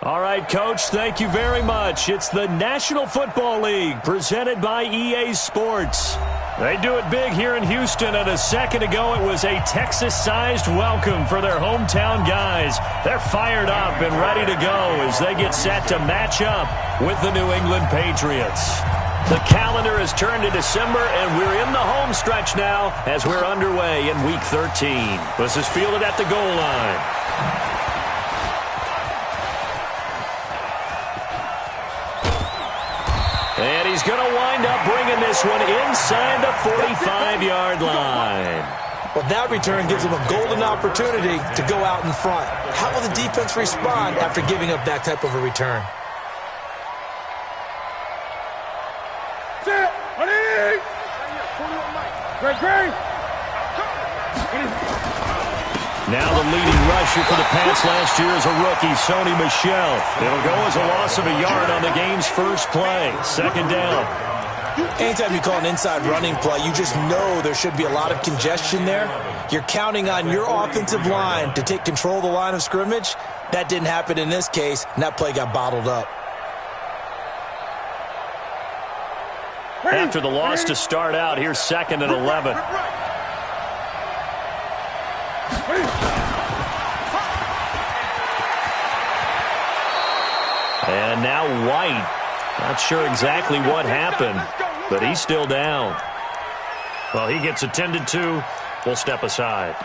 All right, Coach, thank you very much. It's the National Football League presented by EA Sports. They do it big here in Houston, and a second ago it was a Texas-sized welcome for their hometown guys. They're fired up and ready to go as they get set to match up with the New England Patriots. The calendar has turned to December, and we're in the home stretch now as we're underway in Week 13. This is fielded at the goal line. And he's going to wind up bringing this one inside the 45-yard line. Well, that return gives them a golden opportunity to go out in front. How will the defense respond after giving up that type of a return? Now the leading rusher for the Pats last year is a rookie, Sony Michel. It'll go as a loss of a yard on the game's first play. Second down. Anytime you call an inside running play, you just know there should be a lot of congestion there. You're counting on your offensive line to take control of the line of scrimmage. That didn't happen in this case, and that play got bottled up. After the loss to start out, here's second and 11. And now White. Not sure exactly what happened, but he's still down. Well, he gets attended to. We'll step aside.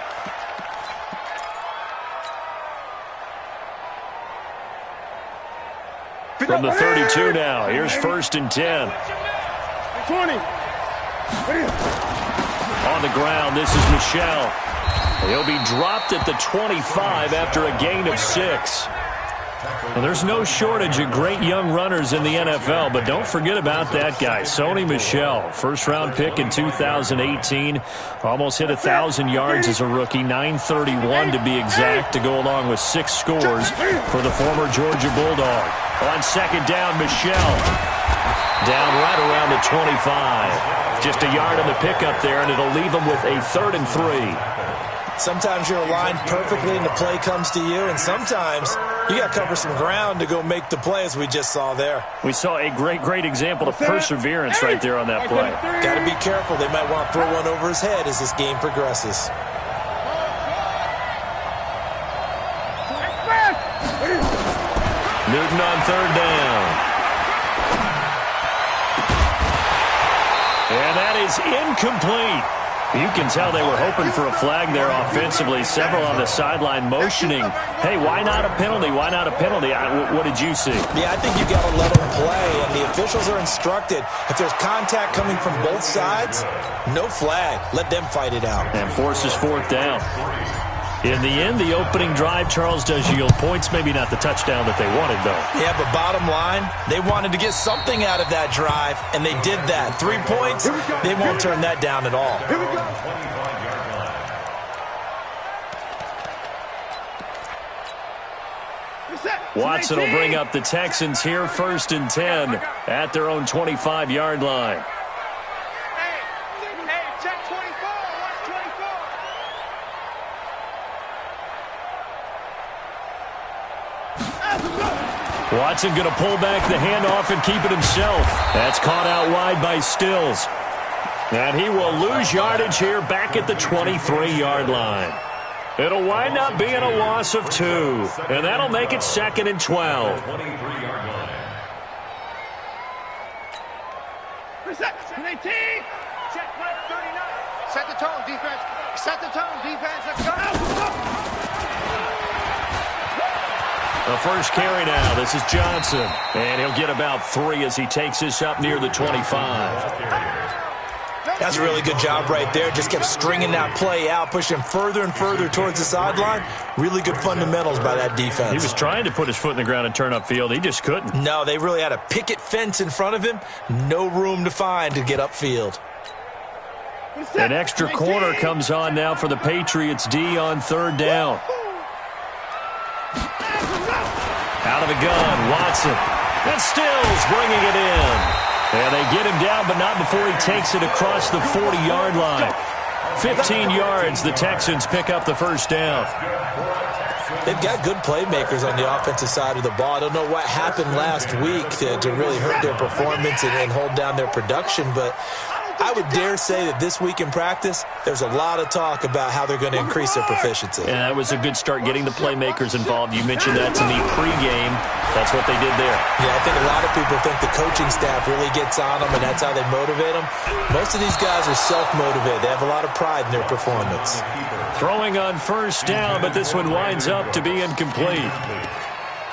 From the 32 now, here's first and 10. 20. On the ground, this is Michel. He'll be dropped at the 25 after a gain of 6. Well, there's no shortage of great young runners in the NFL, but don't forget about that guy, Sony Michel. First-round pick in 2018. Almost hit 1,000 yards as a rookie, 931 to be exact, to go along with 6 scores for the former Georgia Bulldog. On second down, Michel. Down right around the 25. Just a yard on the pickup there, and it'll leave him with a 3rd and 3. Sometimes you're aligned perfectly and the play comes to you, and sometimes you got to cover some ground to go make the play, as we just saw there. We saw a great example of perseverance right there on that play. Got to be careful. They might want to throw one over his head as this game progresses. Newton on third down. And that is incomplete. You can tell they were hoping for a flag there offensively. Several on the sideline motioning, hey, why not a penalty? Why not a penalty? What did you see? Yeah, I think you got to let them play, and the officials are instructed. If there's contact coming from both sides, no flag. Let them fight it out. And forces fourth down. In the end, the opening drive, Charles, does yield points. Maybe not the touchdown that they wanted, though. Yeah, but bottom line, they wanted to get something out of that drive, and they did that. 3 points, they won't turn that down at all. Watson will bring up the Texans here, first and 10 at their own 25-yard line. Watson going to pull back the handoff and keep it himself. That's caught out wide by Stills. And he will lose yardage here back at the 23-yard line. It'll wind up being a loss of 2. And that'll make it second and 12. Set the tone, defense. Set the tone, defense. Let's go. The first carry now. This is Johnson. And he'll get about 3 as he takes this up near the 25. That's a really good job right there. Just kept stringing that play out, pushing further and further towards the sideline. Really good fundamentals by that defense. He was trying to put his foot in the ground and turn upfield. He just couldn't. No, they really had a picket fence in front of him. No room to find to get upfield. An extra corner comes on now for the Patriots D on third down. Out of the gun, Watson. And Stills bringing it in. And they get him down, but not before he takes it across the 40-yard line. 15 yards, the Texans pick up the first down. They've got good playmakers on the offensive side of the ball. I don't know what happened last week to really hurt their performance and hold down their production, but I would dare say that this week in practice, there's a lot of talk about how they're going to increase their proficiency. Yeah, that was a good start getting the playmakers involved. You mentioned that to me pregame. That's what they did there. Yeah, I think a lot of people think the coaching staff really gets on them, and that's how they motivate them. Most of these guys are self-motivated. They have a lot of pride in their performance. Throwing on first down, but this one winds up to be incomplete.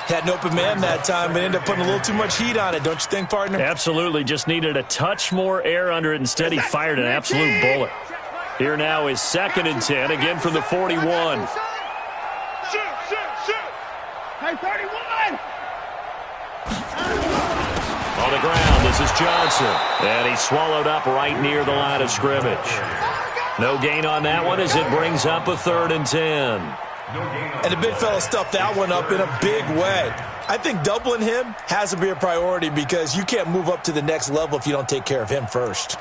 Had an open man that time, but ended up putting a little too much heat on it, don't you think, partner? Absolutely. Just needed a touch more air under it. Instead, he fired an absolute bullet. Here now is 2nd and 10, again from the 41. Shoot! Hey, 31! On the ground, this is Johnson. And he's swallowed up right near the line of scrimmage. No gain on that one as it brings up a 3rd and 10. And the big fella stuffed that one up in a big way. I think doubling him has to be a priority because you can't move up to the next level if you don't take care of him first.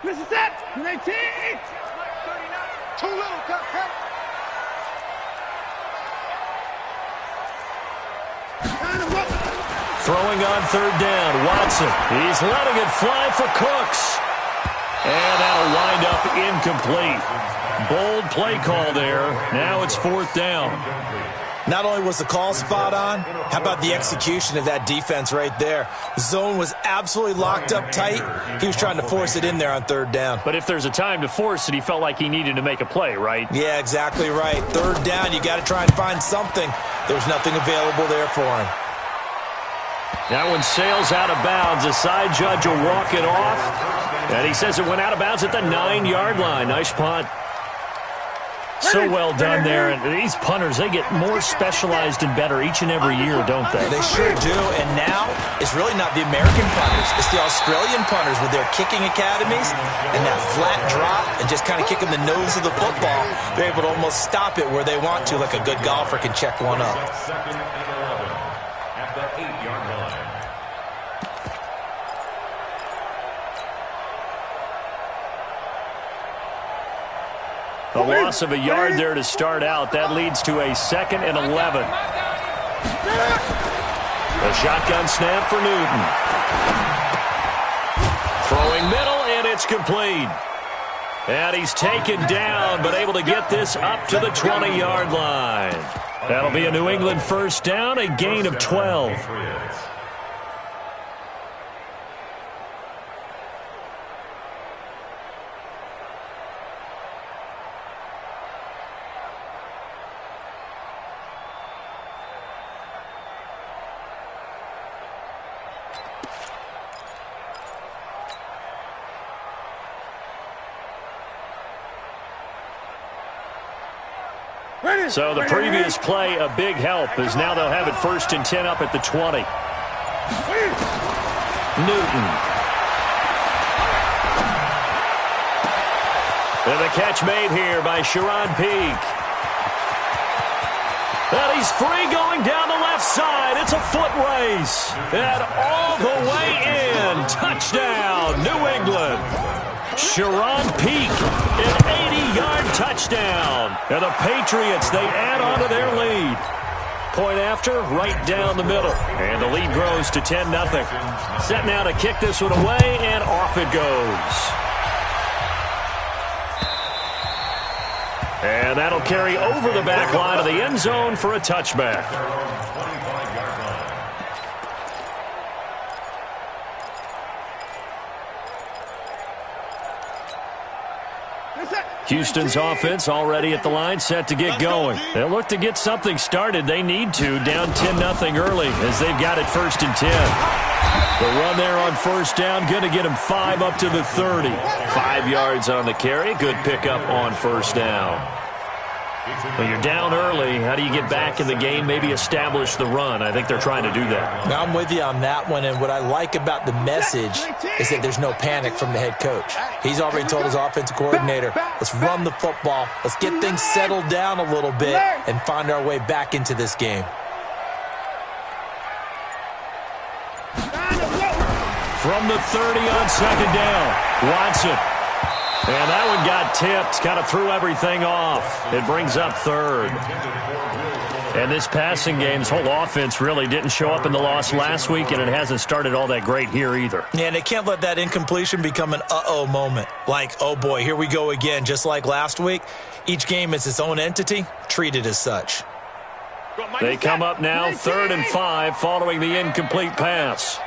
This is it! 19! Too little, cut. Throwing on 3rd down, Watson. He's letting it fly for Cooks. And that'll wind up incomplete. Bold play call there. Now it's 4th down. Not only was the call spot on, how about the execution of that defense right there? Zone was absolutely locked up tight. He was trying to force it in there on 3rd down. But if there's a time to force it, he felt like he needed to make a play, right? Yeah, exactly right. 3rd down, you got to try and find something. There's nothing available there for him. That one sails out of bounds. The side judge will walk it off. And he says it went out of bounds at the 9-yard line. Nice punt. So well done there. And these punters, they get more specialized and better each and every year, don't they? They sure do. And now it's really not the American punters. It's the Australian punters with their kicking academies and that flat drop and just kind of kicking the nose of the football. They're able to almost stop it where they want to, like a good golfer can check one up. A loss of a yard there to start out. That leads to a 2nd and 11. A shotgun snap for Newton. Throwing middle, and it's complete. And he's taken down, but able to get this up to the 20-yard line. That'll be a New England first down, a gain of 12. So the previous play, a big help, as now they'll have it 1st and 10 up at the 20. Newton. And the catch made here by Sharon Peak. And he's free going down the left side. It's a foot race. And all the way in. Touchdown, New England. Sharon Peak, an 80-yard touchdown. And the Patriots, they add on to their lead. Point after, right down the middle. And the lead grows to 10-0. Set now to kick this one away, and off it goes. And that'll carry over the back line of the end zone for a touchback. Houston's offense already at the line, set to get going. They'll look to get something started. They need to, down 10-0 early as they've got it 1st and 10. The run there on first down, going to get him 5 up to the 30. 5 yards on the carry. Good pickup on first down. When you're down early, how do you get back in the game, maybe establish the run? I think they're trying to do that. Now, I'm with you on that one, and what I like about the message is that there's no panic from the head coach. He's already told his offensive coordinator, let's run the football, let's get things settled down a little bit and find our way back into this game. From the 30 on second down. Watson. And that one got tipped. Kind of threw everything off. It brings up third. And this passing game, this whole offense really didn't show up in the loss last week, and it hasn't started all that great here either. Yeah, and they can't let that incompletion become an uh-oh moment. Like, oh boy, here we go again. Just like last week, each game is its own entity, treated as such. They come up now 3rd and 5 following the incomplete pass.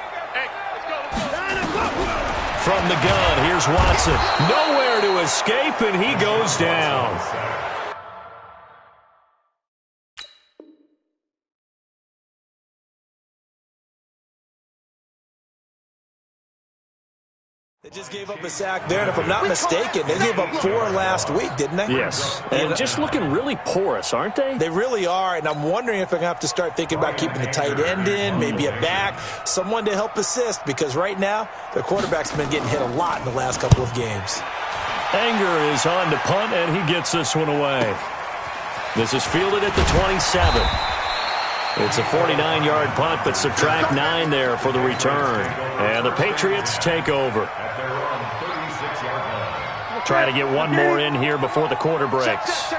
From the gun, here's Watson. Nowhere to escape, and he goes down. They just gave up a sack there, and if I'm not mistaken, they gave up 4 last week, didn't they? Yes, and just looking really porous, aren't they? They really are, and I'm wondering if they're going to have to start thinking about keeping the tight end in, maybe a back, someone to help assist, because right now, their quarterback's been getting hit a lot in the last couple of games. Anger is on to punt, and he gets this one away. This is fielded at the 27. It's a 49-yard punt, but subtract 9 there for the return. And the Patriots take over. Try to get one more in here before the quarter breaks.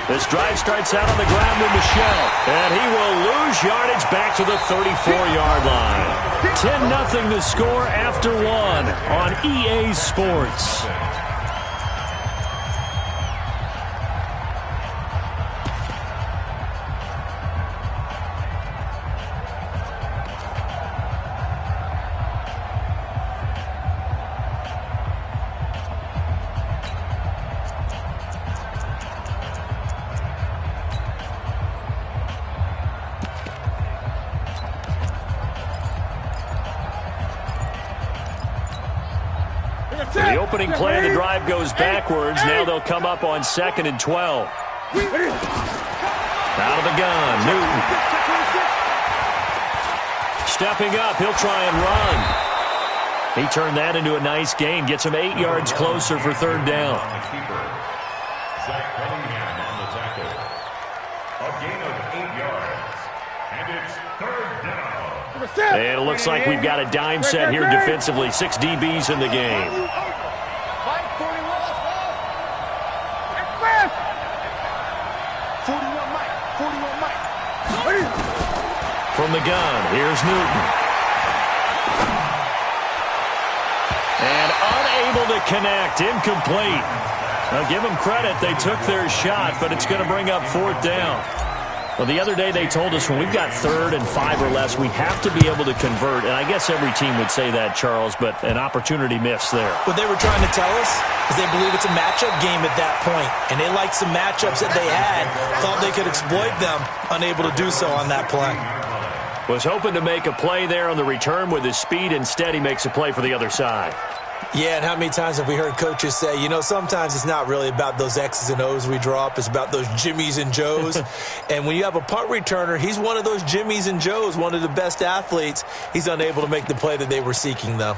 This drive starts out on the ground with Michel. And he will lose yardage back to the 34-yard line. 10-0 the score after 1 on EA Sports. The opening play of the drive goes backwards. Now they'll come up on 2nd and 12. Out of the gun, Newton. Stepping up, he'll try and run. He turned that into a nice gain. Gets him 8 yards closer for 3rd down. And it looks like we've got a dime set here defensively. 6 DBs in the game. From the gun, here's Newton. And unable to connect, incomplete. Now give them credit, they took their shot, but it's going to bring up 4th down. Well, the other day they told us when we've got 3rd and 5 or less, we have to be able to convert. And I guess every team would say that, Charles, but an opportunity missed there. What they were trying to tell us is they believe it's a matchup game at that point. And they liked some matchups that they had, thought they could exploit them, unable to do so on that play. Was hoping to make a play there on the return with his speed. Instead, he makes a play for the other side. Yeah, and how many times have we heard coaches say, you know, sometimes it's not really about those X's and O's we draw up. It's about those Jimmies and Joes. And when you have a punt returner, he's one of those Jimmies and Joes, one of the best athletes. He's unable to make the play that they were seeking, though.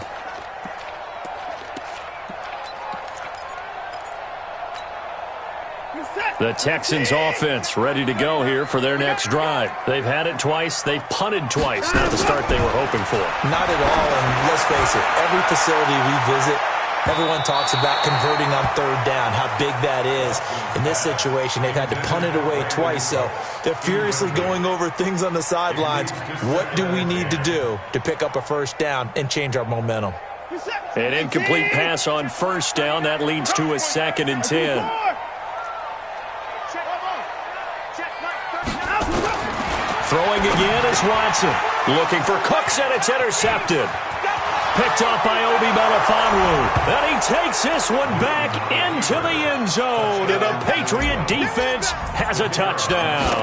The Texans offense ready to go here for their next drive. They've had it twice. They've punted twice. Not the start they were hoping for. Not at all, and let's face it, every facility we visit, everyone talks about converting on 3rd down, how big that is. In this situation, they've had to punt it away twice, so they're furiously going over things on the sidelines. What do we need to do to pick up a 1st down and change our momentum? An incomplete pass on 1st down. That leads to a 2nd and 10. Throwing again is Watson. Looking for Cooks, and it's intercepted. Picked off by Obi Melifonwu. And he takes this one back into the end zone. And the Patriot defense has a touchdown.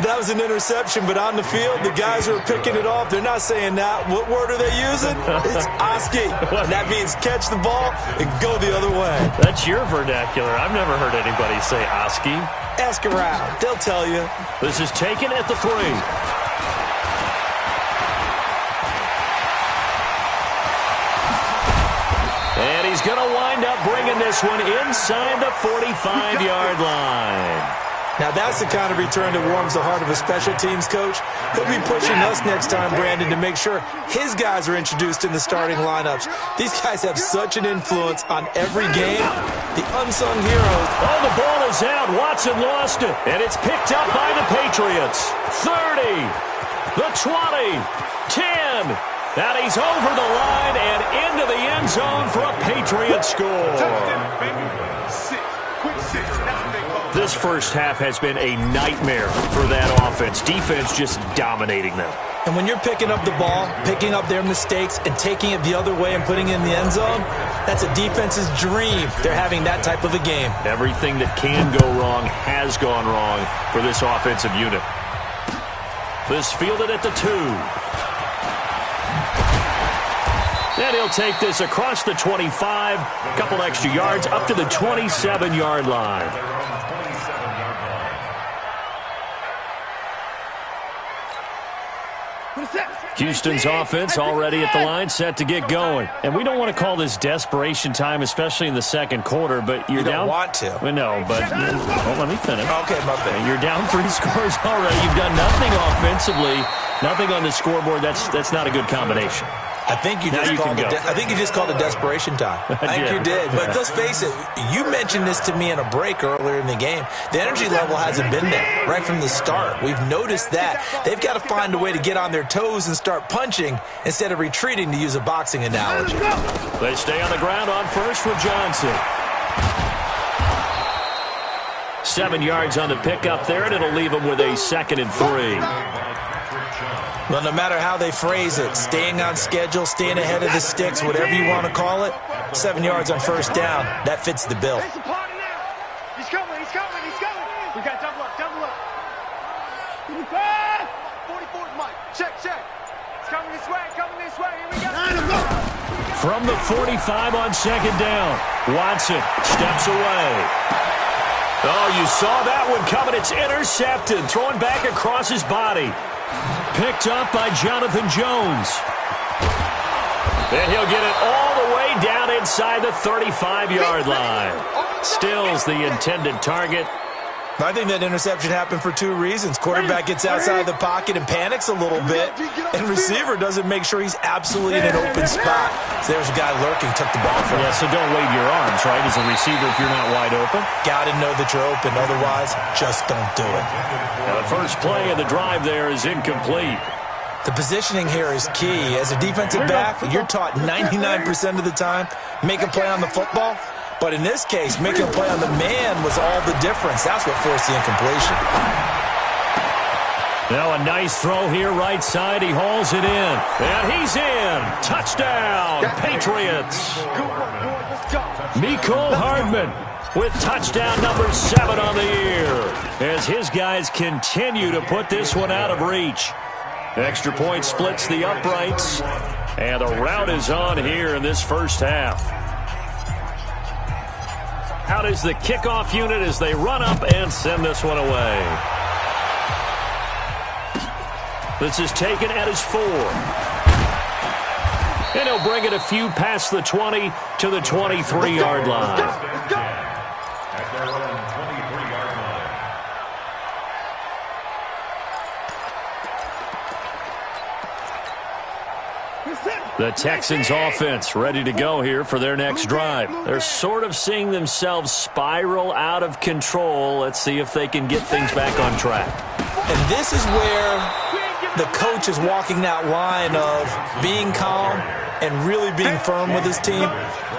That was an interception, but on the field, the guys who are picking it off, they're not saying that. What word are they using? It's Oski. And that means catch the ball and go the other way. That's your vernacular. I've never heard anybody say Oski. Ask around. They'll tell you. This is taken at the 3. And he's going to wind up bringing this one inside the 45-yard line. Now that's the kind of return that warms the heart of a special teams coach. He'll be pushing us next time, Brandon, to make sure his guys are introduced in the starting lineups. These guys have such an influence on every game. The unsung heroes. Oh, the ball is out. Watson lost it. And it's picked up by the Patriots. 30. The 20. 10. And he's over the line and into the end zone for a Patriot score. This first half has been a nightmare for that offense. Defense just dominating them. And when you're picking up the ball, picking up their mistakes, and taking it the other way and putting it in the end zone, that's a defense's dream. They're having that type of a game. Everything that can go wrong has gone wrong for this offensive unit. This fielded at the 2. And he'll take this across the 25, a couple extra yards, up to the 27-yard line. Houston's offense already at the line, set to get going. And we don't want to call this desperation time, especially in the second quarter, but you're down. You don't want to. Well, no, but let me finish. Okay, my bad. You're down 3 scores already. You've done nothing offensively, nothing on the scoreboard. That's not a good combination. I think you just called it desperation time. I think you did. But let's face it, you mentioned this to me in a break earlier in the game. The energy level hasn't been there right from the start. We've noticed that. They've got to find a way to get on their toes and start punching instead of retreating, to use a boxing analogy. They stay on the ground on first with Johnson. 7 yards on the pickup there, and it'll leave them with a 2nd and 3. Well, no matter how they phrase it, staying on schedule, staying ahead of the sticks, whatever you want to call it, 7 yards on first down, that fits the bill. He's coming. We got double up. 44's Mike. Check. It's coming this way. Here we go. From the 45 on 2nd down, Watson steps away. Oh, you saw that one coming. It's intercepted, thrown back across his body. Picked up by Jonathan Jones. And he'll get it all the way down inside the 35-yard line. Still's the intended target. I think that interception happened for 2 reasons. Quarterback gets outside the pocket and panics a little bit, and receiver doesn't make sure he's absolutely in an open spot. So there's a guy lurking, took the ball from him. Yeah, so don't wave your arms, right, as a receiver if you're not wide open. Got to know that you're open. Otherwise, just don't do it. Now the first play of the drive there is incomplete. The positioning here is key. As a defensive back, you're taught 99% of the time, make a play on the football. But in this case, making a play on the man was all the difference. That's what forced the incompletion. Now a nice throw here right side. He hauls it in. And he's in. Touchdown, Patriots. Mecole Hardman with touchdown number 7 on the year, as his guys continue to put this one out of reach. Extra point splits the uprights, and the rout is on here in this first half. Out is the kickoff unit as they run up and send this one away. This is taken at his 4. And he'll bring it a few past the 20 to the 23-yard line. The Texans offense ready to go here for their next drive. They're sort of seeing themselves spiral out of control. Let's see if they can get things back on track. And this is where the coach is walking that line of being calm and really being firm with his team.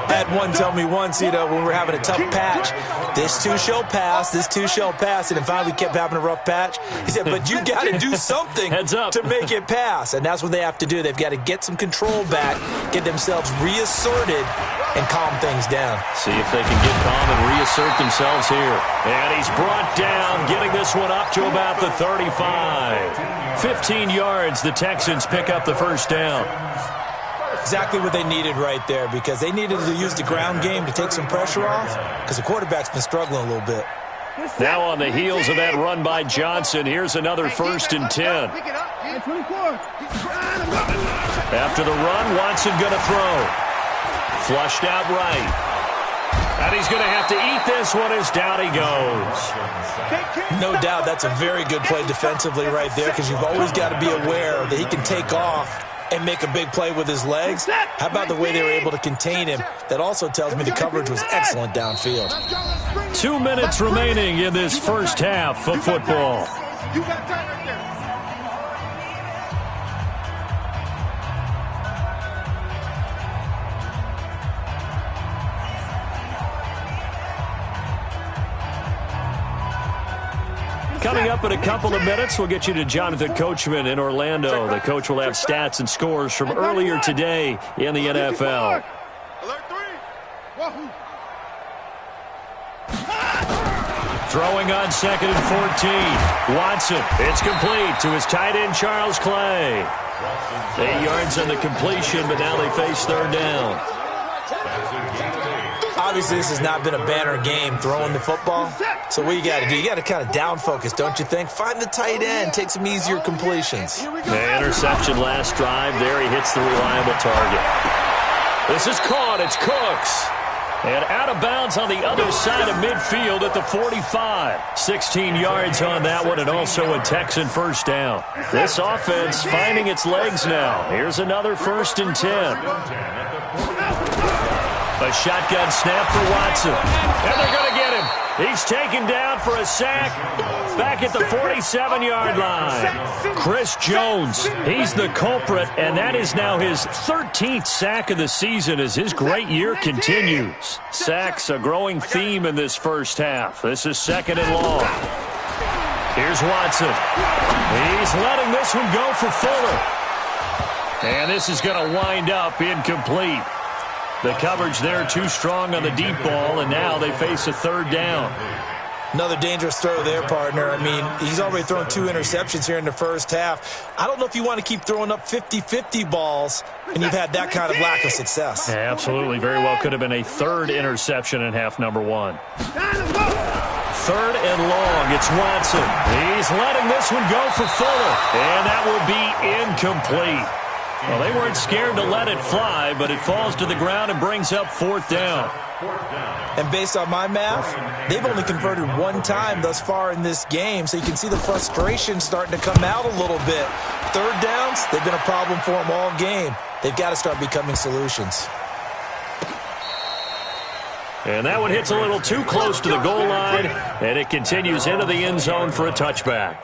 I had one tell me once, when we were having a tough patch, this too shall pass, and then finally we kept having a rough patch. He said, but you got to do something to make it pass, and that's what they have to do. They've got to get some control back, get themselves reasserted, and calm things down. See if they can get calm and reassert themselves here. And he's brought down, getting this one up to about the 35. 15 yards, the Texans pick up the first down. Exactly what they needed right there, because they needed to use the ground game to take some pressure off, because the quarterback's been struggling a little bit. Now on the heels of that run by Johnson, here's another 1st and 10. After the run, Watson going to throw. Flushed out right. And he's going to have to eat this one as down he goes. No doubt that's a very good play defensively right there, because you've always got to be aware that he can take off and make a big play with his legs. How about the way they were able to contain him? That also tells me the coverage was excellent downfield. 2 minutes remaining in this first half of football. You got that right there. Coming up in a couple of minutes, we'll get you to Jonathan Coachman in Orlando. The coach will have stats and scores from earlier today in the NFL. Alert 3. Wahoo. Throwing on 2nd and 14. Watson, it's complete to his tight end, Charles Clay. 8 yards on the completion, but now they face 3rd down. Obviously, this has not been a banner game throwing the football. So what you got to do, you got to kind of down focus, don't you think? Find the tight end, take some easier completions. The interception last drive. There he hits the reliable target. This is caught. It's Cooks. And out of bounds on the other side of midfield at the 45. 16 yards on that one, and also a Texan first down. This offense finding its legs now. Here's another 1st and 10. A shotgun snap for Watson. And they're going to get him. He's taken down for a sack back at the 47-yard line. Chris Jones, he's the culprit, and that is now his 13th sack of the season as his great year continues. Sacks, a growing theme in this first half. This is 2nd and long. Here's Watson. He's letting this one go for Fuller. And this is going to wind up incomplete. The coverage there too strong on the deep ball, and now they face a 3rd down. Another dangerous throw there, partner. I mean, he's already thrown 2 interceptions here in the first half. I don't know if you want to keep throwing up 50-50 balls, and you've had that kind of lack of success. Yeah, absolutely. Very well could have been a 3rd interception in half number 1. 3rd and long. It's Watson. He's letting this one go for Fuller, and that will be incomplete. Well, they weren't scared to let it fly, but it falls to the ground and brings up 4th down. And based on my math, they've only converted 1 time thus far in this game, so you can see the frustration starting to come out a little bit. 3rd downs, they've been a problem for them all game. They've got to start becoming solutions. And that one hits a little too close to the goal line, and it continues into the end zone for a touchback.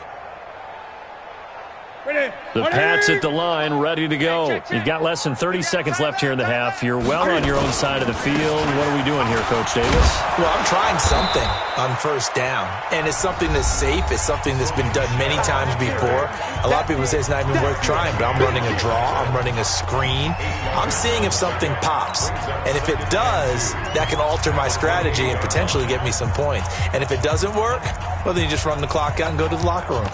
The Pats at the line, ready to go. You've got less than 30 seconds left here in the half. You're well on your own side of the field. What are we doing here, Coach Davis? Well, I'm trying something on 1st down, and it's something that's safe. It's something that's been done many times before. A lot of people say it's not even worth trying, but I'm running a draw. I'm running a screen. I'm seeing if something pops, and if it does, that can alter my strategy and potentially get me some points. And if it doesn't work, well, then you just run the clock out and go to the locker room.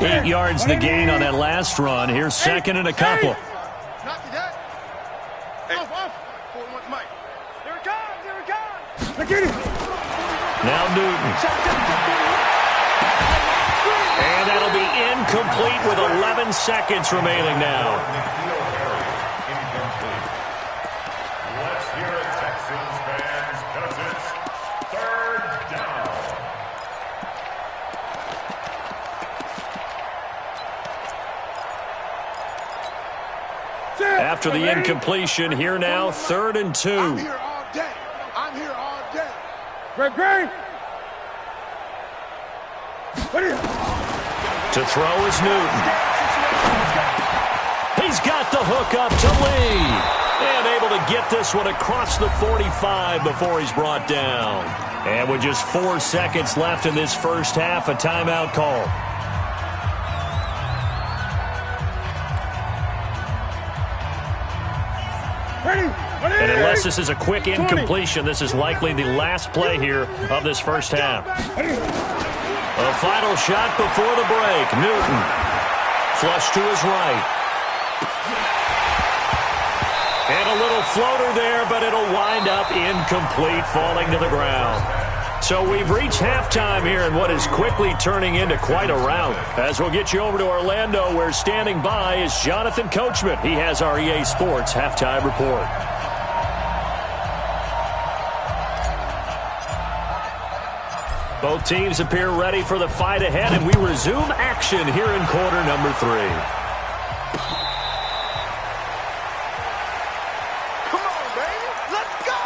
8 yards the gain on that last run. Here's 2nd and a couple. Not to that. Off. 4-1 Mike. There it goes. I get it. Now Newton. And that'll be incomplete with 11 seconds remaining now. Let's hear it, Texans fans, because it's 3rd down. After the incompletion, here now, 3rd and 2. I'm here all day. Great. To throw is Newton. He's got the hook up to Lee. And able to get this one across the 45 before he's brought down. And with just 4 seconds left in this first half, a timeout call. And unless this is a quick incompletion, this is likely the last play here of this first half. A final shot before the break. Newton. Flush to his right. And a little floater there, but it'll wind up incomplete, falling to the ground. So we've reached halftime here in what is quickly turning into quite a rout. As we'll get you over to Orlando, where standing by is Jonathan Coachman. He has our EA Sports Halftime Report. Both teams appear ready for the fight ahead, and we resume action here in quarter number 3. Come on, baby. Let's go.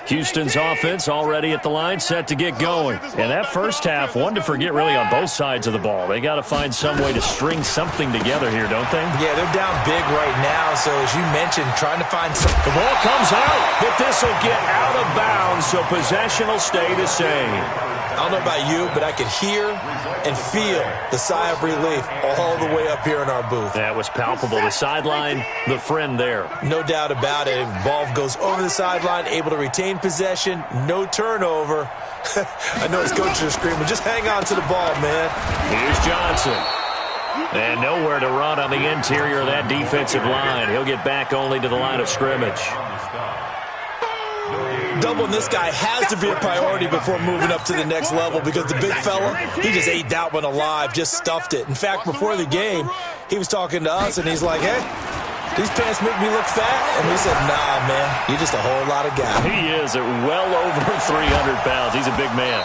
Houston's offense already at the line, set to get going. And that first half, one to forget really on both sides of the ball. They got to find some way to string something together here, don't they? Yeah, they're down big right now, so as you mentioned, trying to find some... The ball comes out, but this will get out of bounds, so possession will stay the same. I don't know about you, but I could hear and feel the sigh of relief all the way up here in our booth. That was palpable. The sideline, the friend there. No doubt about it. Ball goes over the sideline, able to retain possession, no turnover. I know his coaches are screaming, just hang on to the ball, man. Here's Johnson. And nowhere to run on the interior of that defensive line. He'll get back only to the line of scrimmage. Doubling this guy has to be a priority before moving up to the next level, because the big fella, he just ate that one alive, just stuffed it. In fact, before the game, he was talking to us, and he's like, hey, these pants make me look fat. And we said, nah, man, you're just a whole lot of guy. He is at well over 300 pounds. He's a big man.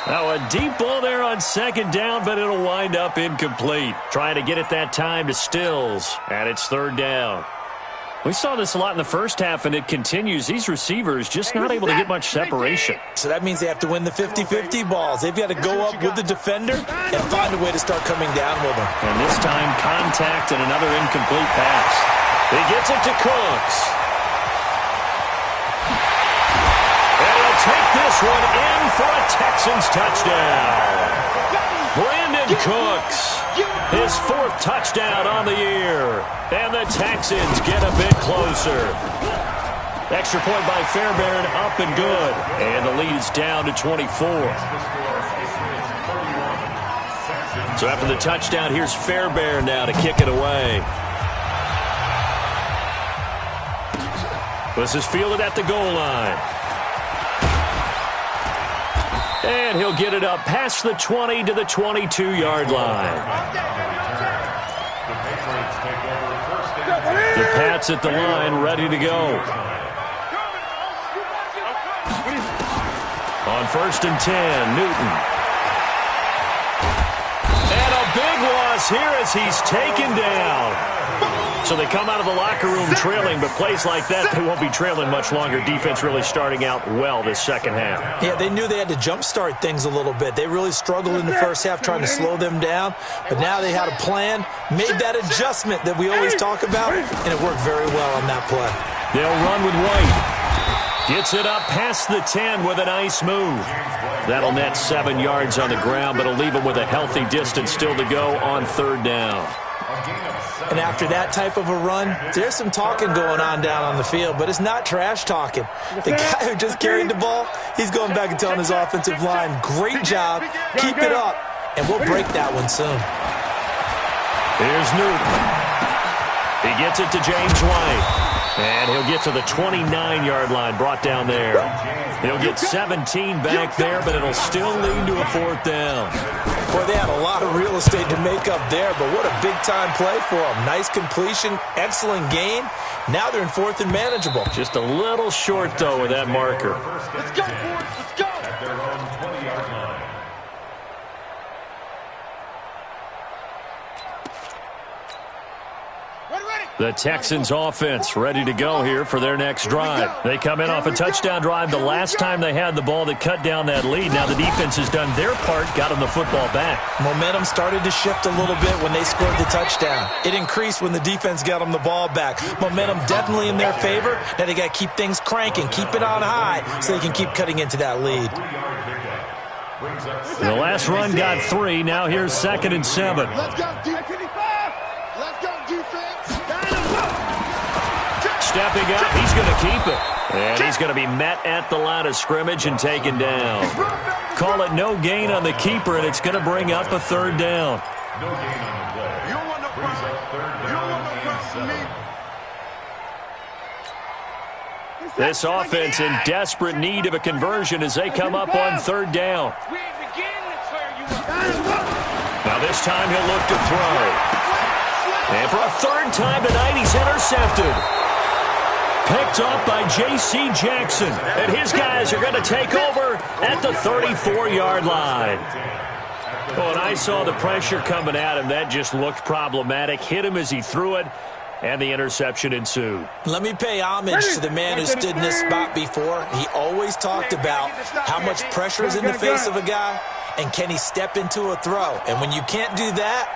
Now, a deep ball there on second down, but it'll wind up incomplete. Trying to get it that time to Stills, and it's third down. We saw this a lot in the first half, and it continues. These receivers just not able to get much separation. So that means they have to win the 50-50 balls. They've got to go up with the defender and find a way to start coming down with them. And this time, contact and another incomplete pass. He gets it to Cooks. And he'll take this one in for a Texans touchdown. Brandon Cooks, his 4th touchdown on the year. And the Texans get a bit closer. Extra point by Fairbairn, up and good. And the lead is down to 24. So after the touchdown, here's Fairbairn now to kick it away. This is fielded at the goal line. And he'll get it up past the 20 to the 22-yard line. The Pats at the line, ready to go. On 1st and 10, Newton. And a big loss here as he's taken down. So they come out of the locker room trailing, but plays like that, they won't be trailing much longer. Defense really starting out well this second half. Yeah, they knew they had to jumpstart things a little bit. They really struggled in the first half trying to slow them down, but now they had a plan, made that adjustment that we always talk about, and it worked very well on that play. They'll run with White. Gets it up past the 10 with a nice move. That'll net 7 yards on the ground, but it'll leave him with a healthy distance still to go on 3rd down. And after that type of a run, there's some talking going on down on the field, but it's not trash talking. The guy who just carried the ball, he's going back and telling his offensive line, great job, keep it up, and we'll break that one soon. Here's Newton. He gets it to James White. And he'll get to the 29-yard line, brought down there. He'll get 17 back there, but it'll still lead to a 4th down. Boy, they had a lot of real estate to make up there, but what a big-time play for them. Nice completion, excellent gain. Now they're in 4th and manageable. Just a little short, though, with that marker. Let's go, boys. Let's go. At their own 20-yard line. The Texans offense ready to go here for their next drive. They come in off a touchdown drive the last time they had the ball that cut down that lead. Now the defense has done their part, got them the football back. Momentum started to shift a little bit when they scored the touchdown. It increased when the defense got them the ball back. Momentum definitely in their favor. Now they got to keep things cranking, keep it on high so they can keep cutting into that lead. The last run got 3. Now here's 2nd and 7. Let's go, defense. Let's go, defense. Stepping up, he's going to keep it. And he's going to be met at the line of scrimmage and taken down. Call it no gain on the keeper, and it's going to bring up a third down. No gain on the play. You don't want no Brings problem. up third You don't down want no problem from me. and 7. This offense in desperate need of a conversion as they come up on third down. We ain't beginning to clear you up. Now this time he'll look to throw. And for a third time tonight, he's intercepted. Picked up by J.C. Jackson. And his guys are going to take over at the 34-yard line. Oh, and I saw the pressure coming at him. That just looked problematic. Hit him as he threw it, and the interception ensued. Let me pay homage to the man who stood in this spot before. He always talked about how much pressure is in the face of a guy, and can he step into a throw. And when you can't do that,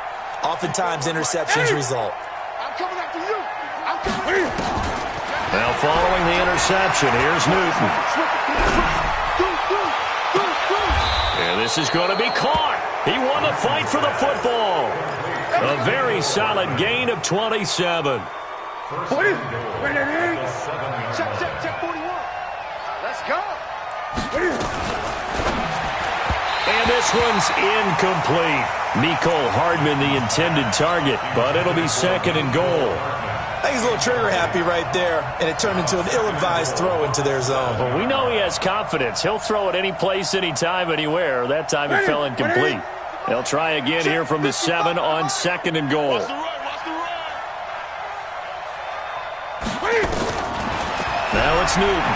oftentimes interceptions result. I'm coming after you. I'm coming after you. Now following the interception, here's Newton. And this is going to be caught. He won the fight for the football. A very solid gain of 27. 40. Check 41. Let's go. And this one's incomplete. Nicole Hardman, the intended target, but it'll be second and goal. I think he's a little trigger happy right there, and it turned into an ill-advised throw into their zone. Well, we know he has confidence. He'll throw it any place, anytime, anywhere. That time it fell incomplete. They'll try again here from the 7 on second and goal. Now it's Newton.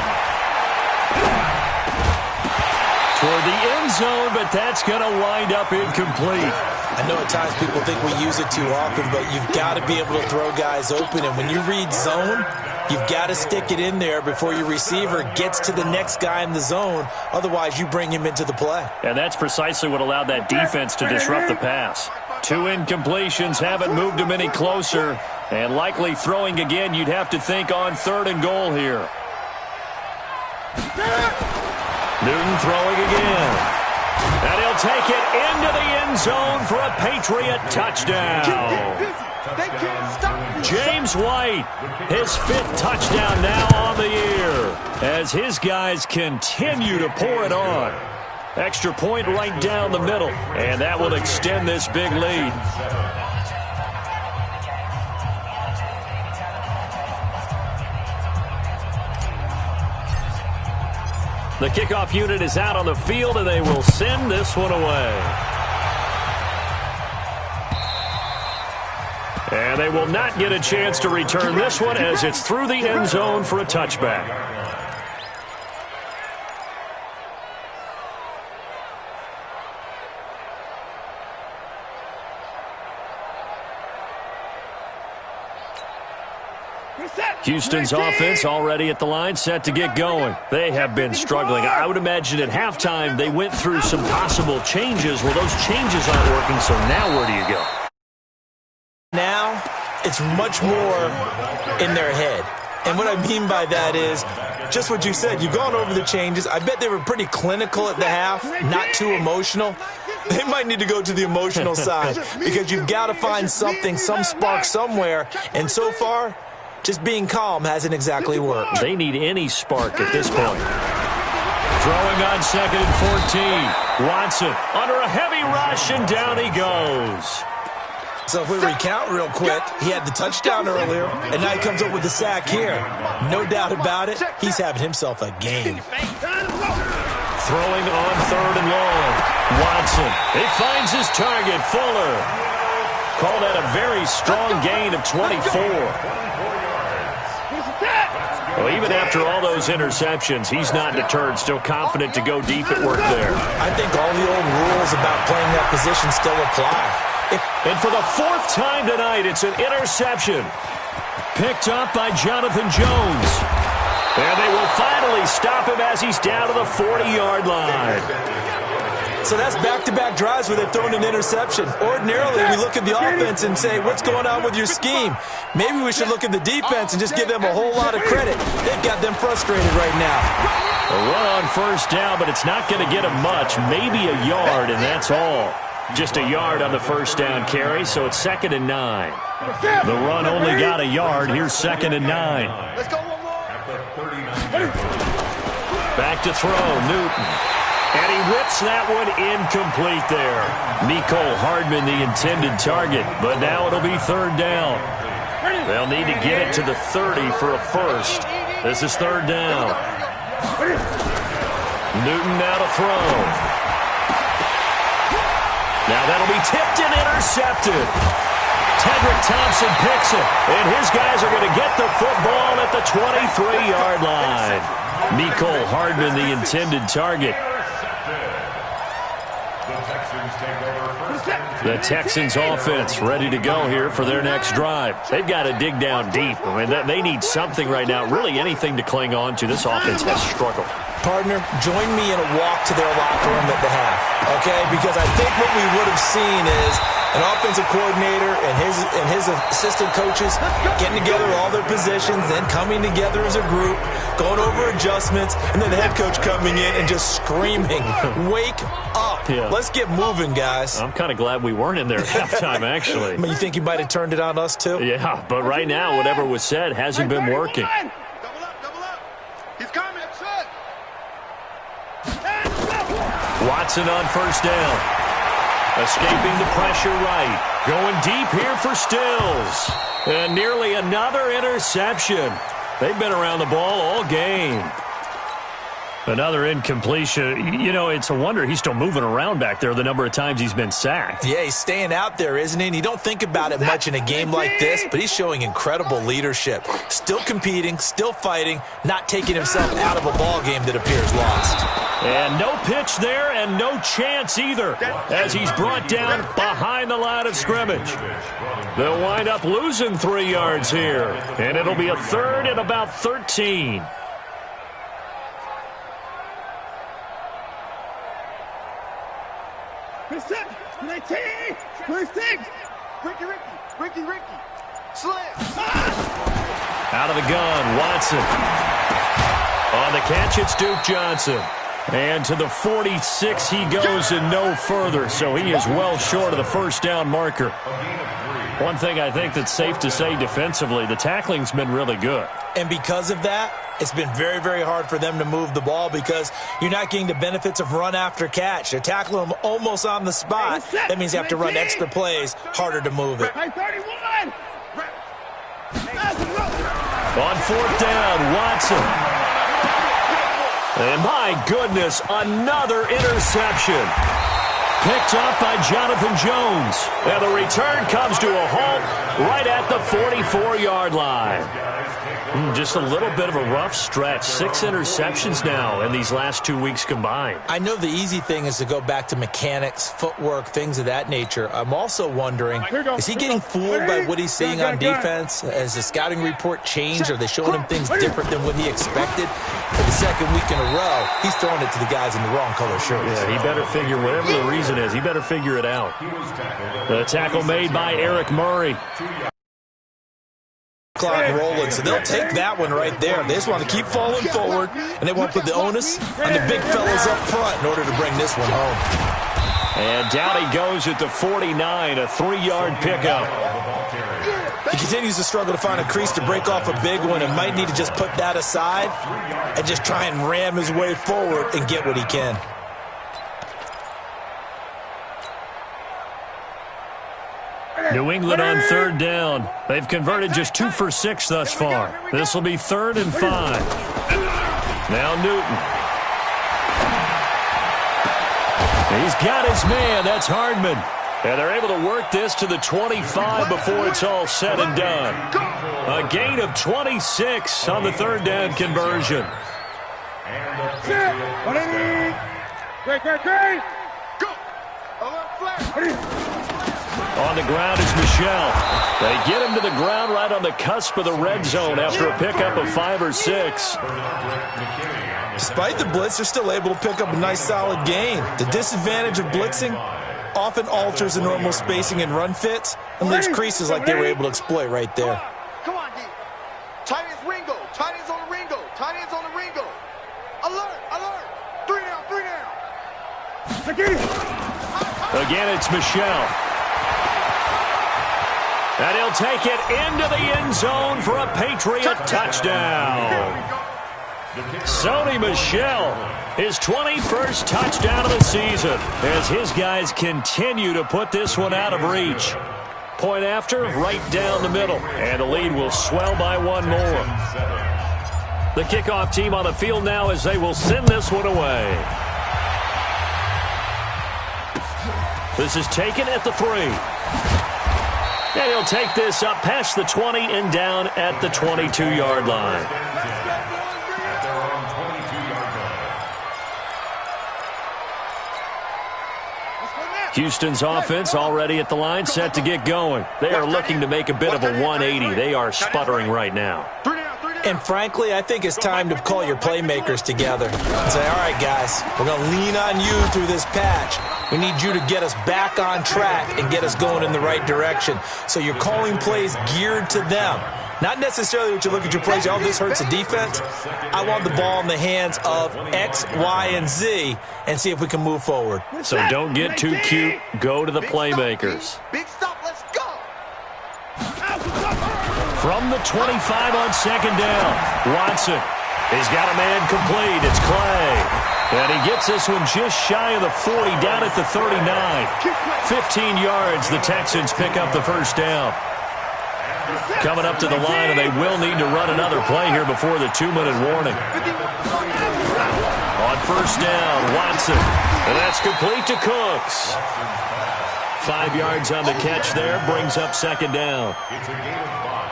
Toward the end zone, but that's going to wind up incomplete. I know at times people think we use it too often, but you've got to be able to throw guys open. And when you read zone, you've got to stick it in there before your receiver gets to the next guy in the zone. Otherwise, you bring him into the play. And that's precisely what allowed that defense to disrupt the pass. 2 incompletions haven't moved him any closer. And likely throwing again, you'd have to think on third and goal here. Newton throwing again. And he'll take it into the end zone for a Patriot touchdown. James White, his 5th touchdown now on the year as his guys continue to pour it on. Extra point right down the middle, and that will extend this big lead. The kickoff unit is out on the field, and they will send this one away. And they will not get a chance to return this one as it's through the end zone for a touchback. Houston's offense already at the line, set to get going. They have been struggling. I would imagine at halftime they went through some possible changes. Well, those changes aren't working, so now where do you go? Now, it's much more in their head. And what I mean by that is just what you said. You've gone over the changes. I bet they were pretty clinical at the half, not too emotional. They might need to go to the emotional side because you've got to find something, some spark somewhere. And so far, just being calm hasn't exactly worked. They need any spark at this point. Throwing on second and 14. Watson under a heavy rush, and down he goes. So if we recount real quick, he had the touchdown earlier, and now he comes up with the sack here. No doubt about it, he's having himself a game. Throwing on third and long. Watson, he finds his target, Fuller. Call that a very strong gain of 24. Well, even after all those interceptions, he's not deterred, still confident to go deep at work there. I think all the old rules about playing that position still apply. And for the 4th time tonight, it's an interception. Picked up by Jonathan Jones. And they will finally stop him as he's down to the 40-yard line. So that's back-to-back drives where they've thrown an interception. Ordinarily, we look at the offense and say, what's going on with your scheme? Maybe we should look at the defense and just give them a whole lot of credit. They've got them frustrated right now. A run on first down, but it's not going to get them much. Maybe a yard, and that's all. Just a yard on the first down carry, so it's 2nd and 9. The run only got a yard. Here's 2nd and 9. Let's go one more. At the 39 Back to throw, Newton. And he whips that one incomplete there. Mecole Hardman, the intended target, but now it'll be third down. They'll need to get it to the 30 for a first. This is third down. Newton now to throw. Now that'll be tipped and intercepted. Tedrick Thompson picks it, and his guys are going to get the football at the 23-yard line. Mecole Hardman, the intended target. The Texans offense ready to go here for their next drive. They've got to dig down deep. I mean, they need something right now, really anything to cling on to. This offense has struggled. Partner, join me in a walk to their locker room at the half, okay? Because I think what we would have seen is an offensive coordinator and his assistant coaches getting together all their positions, then coming together as a group, going over adjustments, and then the head coach coming in and just screaming, "Wake up. Yeah. Let's get moving, guys." I'm kind of glad we weren't in there at halftime, actually. I mean, you think he might have turned it on us, too? Yeah, but right now, whatever was said hasn't been working. Double up. He's coming. Watson on first down. Escaping the pressure right. Going deep here for Stills. And nearly another interception. They've been around the ball all game. Another incompletion. You know, it's a wonder he's still moving around back there the number of times he's been sacked. Yeah, he's staying out there, isn't he? And you don't think about it much in a game like this, but he's showing incredible leadership. Still competing, still fighting, not taking himself out of a ball game that appears lost. And no pitch there and no chance either as he's brought down behind the line of scrimmage. They'll wind up losing 3 yards here, and it'll be a third and about 13. Ricky. Slam. Out of the gun, Watson. On the catch, it's Duke Johnson. And to the 46 he goes and no further, so he is well short of the first down marker. One thing I think that's safe to say defensively, the tackling's been really good. And because of that, it's been very, very hard for them to move the ball because you're not getting the benefits of run after catch. They're tackling them almost on the spot. That means you have to run extra plays, harder to move it. On fourth down, Watson. And my goodness, another interception. Picked up by Jonathan Jones. And the return comes to a halt right at the 44-yard line. Just a little bit of a rough stretch. 6 interceptions now in these last 2 weeks combined. I know the easy thing is to go back to mechanics, footwork, things of that nature. I'm also wondering, is he getting fooled by what he's seeing on defense? Has the scouting report changed? Are they showing him things different than what he expected? For the second week in a row, he's throwing it to the guys in the wrong color shirts. Yeah, he better figure, whatever the reason is, he better figure it out. The tackle made by Eric Murray. Clock rolling, so they'll take that one right there. They just want to keep falling forward, and they want to put the onus on the big fellas up front in order to bring this one home. And down he goes at the 49, a 3-yard pickup. He continues to struggle to find a crease to break off a big one and might need to just put that aside and just try and ram his way forward and get what he can. New England on third down. They've converted just 2 for 6 thus far. This will be 3rd and 5. Now Newton. He's got his man. That's Hardman. And they're able to work this to the 25 before it's all said and done. A gain of 26 on the 3rd down conversion. On the ground is Michel. They get him to the ground right on the cusp of the red zone after a pickup of 5 or 6. Despite the blitz, they're still able to pick up a nice solid gain. The disadvantage of blitzing often alters the normal spacing and run fits and leaves creases like they were able to exploit right there. Come on, D. Tight ends Ringo. Tight ends on the Ringo. Tight ends on the Ringo. Alert, alert. 3 down. Again, it's Michel. And he'll take it into the end zone for a Patriot touchdown. Sony Michel, his 21st touchdown of the season as his guys continue to put this one out of reach. Point after, right down the middle, and the lead will swell by one more. The kickoff team on the field now as they will send this one away. This is taken at the 3. And he'll take this up past the 20 and down at the 22-yard line. Houston's offense already at the line, set to get going. They are looking to make a bit of a 180. They are sputtering right now. And frankly, I think it's time to call your playmakers together and say, all right, guys, we're going to lean on you through this patch. We need you to get us back on track and get us going in the right direction. So you're calling plays geared to them. Not necessarily what you look at your plays, oh, this hurts the defense. I want the ball in the hands of X, Y, and Z and see if we can move forward. So don't get too cute. Go to the playmakers. Big stop, let's go. From the 25 on second down, Watson. He's got a man complete. It's Clay. And he gets this one just shy of the 40, down at the 39. 15 yards, the Texans pick up the first down. Coming up to the line, and they will need to run another play here before the 2-minute warning. On first down, Watson. And that's complete to Cooks. 5 yards on the catch there, brings up second down. It's a gain of 5.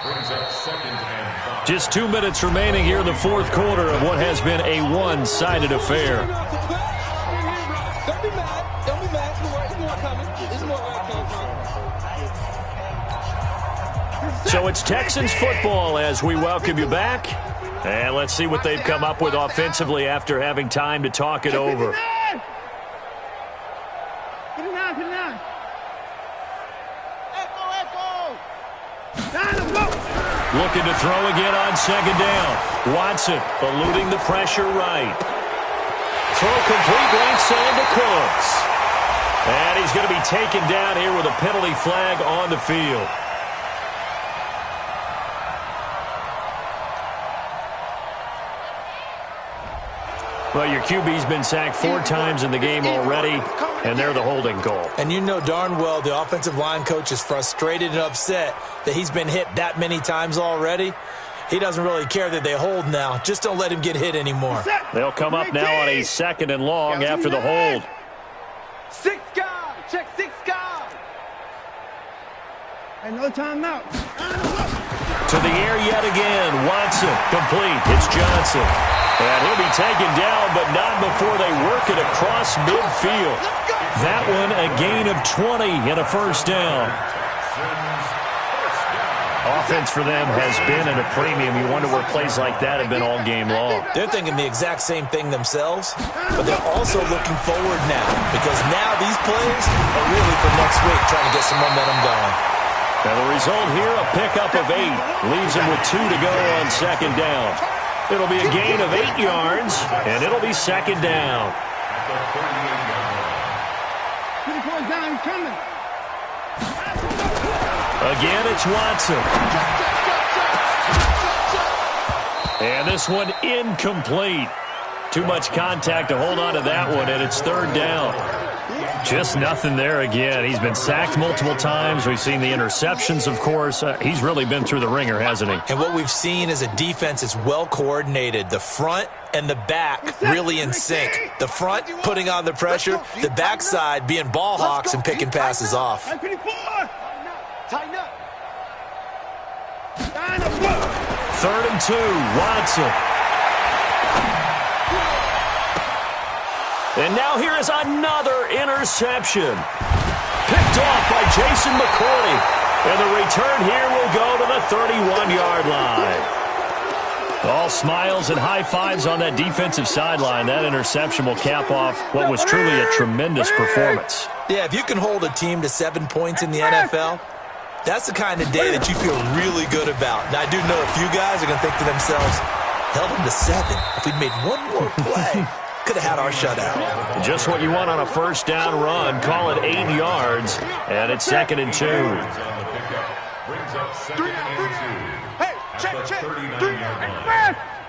Brings up second and 5. Just 2 minutes remaining here in the fourth quarter of what has been a one-sided affair. Don't be mad. Don't be mad. It's more coming. It's more where it came from. So it's Texans football as we welcome you back. And let's see what they've come up with offensively after having time to talk it over. Looking to throw again on second down. Watson eluding the pressure right. Throw complete right side to Cooks. And he's going to be taken down here with a penalty flag on the field. Well, your QB's been sacked 4 times in the game already, and they're the holding call. And you know darn well the offensive line coach is frustrated and upset that he's been hit that many times already. He doesn't really care that they hold now. Just don't let him get hit anymore. They'll come up now on a 2nd and long after the hold. 6 guard. Check 6 guard. And no timeout. To the air yet again. Watson complete. It's Johnson. And he'll be taken down, but not before they work it across midfield. That one a gain of 20 and a first down. Offense for them has been at a premium. You wonder where plays like that have been all game long. They're thinking the exact same thing themselves, but they're also looking forward now because now these plays are really for next week, trying to get some momentum going. And the result here, a pickup of 8. Leaves them with 2 to go on second down. It'll be a gain of 8 yards, and it'll be second down. Again, it's Watson. And this one incomplete. Too much contact to hold on to that one, and it's third down. Just nothing there again. He's been sacked multiple times. We've seen the interceptions, of course. He's really been through the ringer, hasn't he? And what we've seen is a defense that's well coordinated. The front and the back really in sync. The front putting on the pressure, the backside being ball hawks and picking passes off. Tighten up. 3rd and 2, Watson. And now here is another interception. Picked off by Jason McCourty. And the return here will go to the 31-yard line. All smiles and high fives on that defensive sideline. That interception will cap off what was truly a tremendous performance. Yeah, if you can hold a team to 7 points in the NFL, that's the kind of day that you feel really good about. And I do know a few guys are going to think to themselves, held them to 7. If we'd made one more play, could have had our shutout. Just what you want on a first down run. Call it 8 yards, and it's 2nd and 2. Hey, check. 3.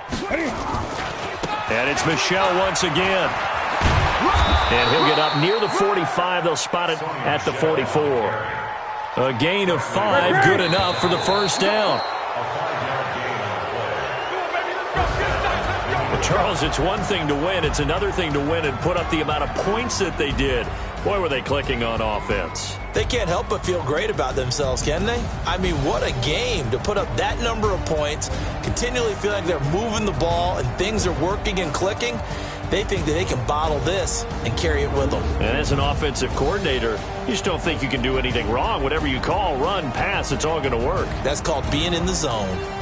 And it's Michel once again. And he'll get up near the 45. They'll spot it at the 44. A gain of 5, good enough for the first down. Well, Charles, it's one thing to win. It's another thing to win and put up the amount of points that they did. Boy, were they clicking on offense. They can't help but feel great about themselves, can they? I mean, what a game to put up that number of points, continually feel like they're moving the ball and things are working and clicking. They think that they can bottle this and carry it with them. And as an offensive coordinator, you just don't think you can do anything wrong. Whatever you call, run, pass, it's all going to work. That's called being in the zone.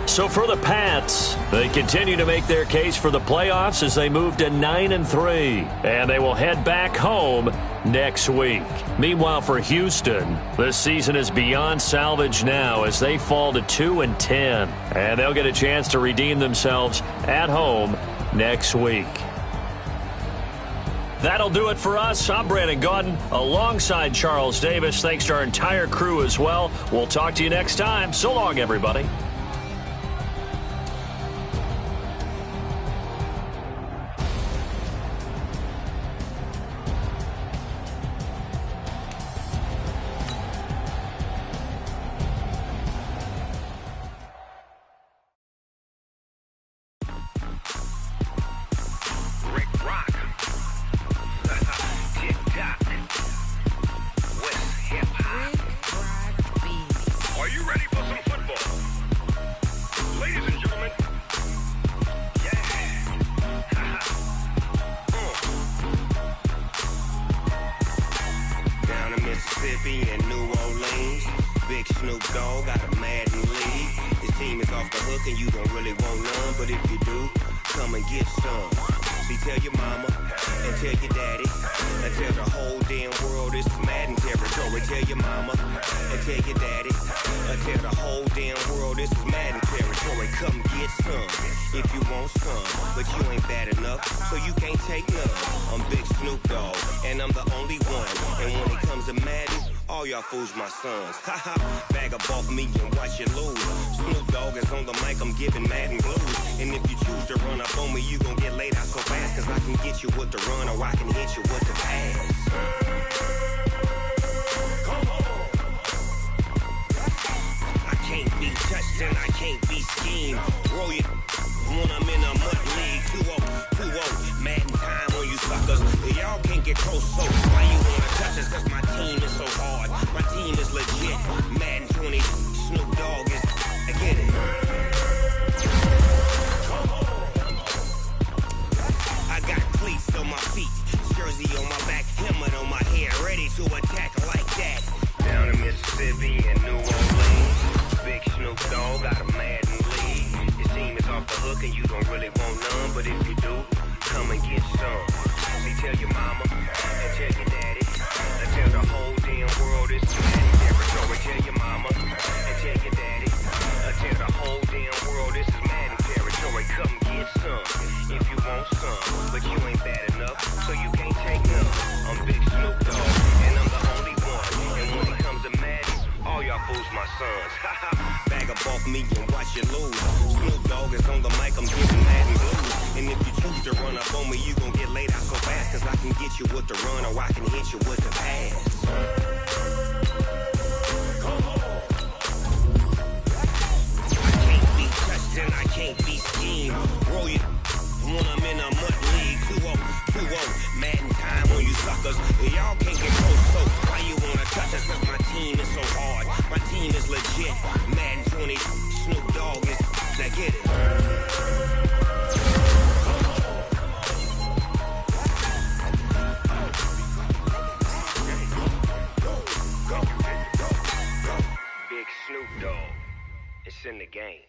So for the Pats, they continue to make their case for the playoffs as they move to 9-3. And they will head back home next week. Meanwhile, for Houston, this season is beyond salvage now as they fall to 2-10. And they'll get a chance to redeem themselves at home next week. That'll do it for us. I'm Brandon Gaudin alongside Charles Davis. Thanks to our entire crew as well. We'll talk to you next time. So long, everybody. Mississippi and New Orleans. Big Snoop Dogg got a Madden league. His team is off the hook and you don't really want none, but if you do, come and get some. See, tell your mama and tell your daddy and tell the whole damn world this is Madden territory. Tell your mama and tell your daddy and tell the whole damn world this is Madden territory. Come get some if you want some, but you ain't bad enough, so you can't take none. I'm Big Snoop Dogg and I'm the only one, and when it comes to Madden, all y'all fools my sons. Haha, bag up off me and watch you lose. Snoop Dogg is on the mic, I'm giving Madden blues. And if you choose to run up on me, you gon' get laid out so fast, cause I can get you with the run or I can hit you with the pass. Come on. I can't be touched and I can't be schemed. Roll you when I'm in a mud league. 2-0, 2-0, Madden time on you suckers. Y'all can't get close, so why you wanna touch us? Cause my team is so hard. My team is legit. Madden 20, Snoop Dogg is, I get it. I got cleats on my feet, jersey on my back, helmet on my head, ready to attack like that. Down in Mississippi and New Orleans, Big Snoop Dogg got a Madden league. His team is off the hook and you don't really want none, but if you do, come and get some. See, tell your mama and tell your daddy and tell the whole damn world this is Madden territory. Tell your mama and tell your daddy and tell the whole damn world this is Madden territory. Come get some if you want some, but you ain't bad enough, so you can't take none. I'm Big Snoop Dogg and I'm the only one, and when it comes to Madden, all y'all fools my sons. Haha, bag up off me and watch you lose. Snoop Dogg is on the mic, I'm giving Madden blues. And if you choose to run up on me, you gon' get laid out so fast, cause I can get you with the run or I can hit you with the pass. Come on. I can't be touched and I can't be schemed. Roll you when I'm in a mud league. 2-0, 2-0, Madden time on you suckers. Y'all can't get close, so why you wanna touch us? Cause my team is so hard. My team is legit. Madden 20, Snoop Dogg is, now get it. Big Snoop Dogg, it's in the game.